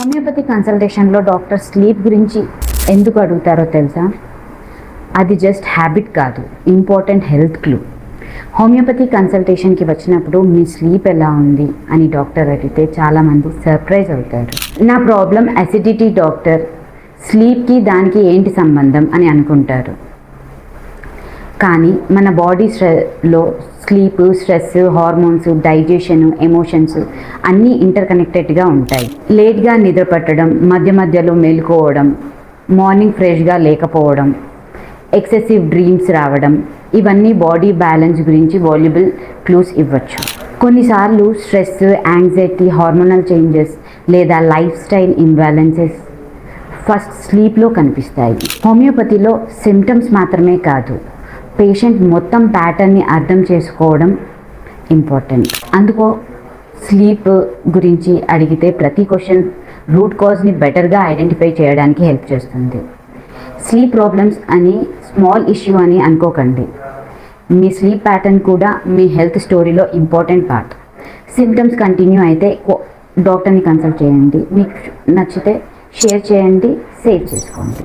Homeopathy కన్సల్టేషన్లో doctor sleep గురించి ఎందుకు అడుగుతారో తెలుసా? అది జస్ట్ హ్యాబిట్ కాదు, ఇంపార్టెంట్ హెల్త్ క్లూ. హోమియోపతి కన్సల్టేషన్కి వచ్చినప్పుడు మీ స్లీప్ ఎలా ఉంది అని డాక్టర్ అడిగితే చాలామంది సర్ప్రైజ్ అవుతారు. నా ప్రాబ్లం అసిడిటీ డాక్టర్, స్లీప్కి దానికి ఏంటి సంబంధం అని అనుకుంటారు. కానీ మన బాడీలో sleep, stress, hormones, digestion, emotions అన్నీ ఇంటర్కనెక్టెడ్గా ఉంటాయి. లేట్గా నిద్ర పట్టడం, మధ్య మధ్యలో మేలుకోవడం, మార్నింగ్ ఫ్రెష్గా లేకపోవడం, ఎక్సెసివ్ డ్రీమ్స్ రావడం, ఇవన్నీ బాడీ బ్యాలెన్స్ గురించి వాల్యుబుల్ క్లూస్ ఇవ్వచ్చు. కొన్నిసార్లు స్ట్రెస్, యాంగ్జైటీ, హార్మోనల్ చేంజెస్ లేదా లైఫ్ స్టైల్ ఇంబ్యాలెన్సెస్ ఫస్ట్ స్లీప్లో కనిపిస్తాయి. హోమియోపతిలో సిమ్టమ్స్ మాత్రమే కాదు, పేషెంట్ మొత్తం ప్యాటర్న్ని అర్థం చేసుకోవడం ఇంపార్టెంట్. అందుకో స్లీప్ గురించి అడిగితే ప్రతి క్వశ్చన్ రూట్ కాజ్ని బెటర్గా ఐడెంటిఫై చేయడానికి హెల్ప్ చేస్తుంది. స్లీప్ ప్రాబ్లమ్స్ అని స్మాల్ ఇష్యూ అని అనుకోకండి. మీ స్లీప్ ప్యాటర్న్ కూడా మీ హెల్త్ స్టోరీలో ఇంపార్టెంట్ పార్ట్. సిమ్టమ్స్ కంటిన్యూ అయితే డాక్టర్ని కన్సల్ట్ చేయండి. మీకు నచ్చితే షేర్ చేయండి, సేవ్ చేసుకోండి.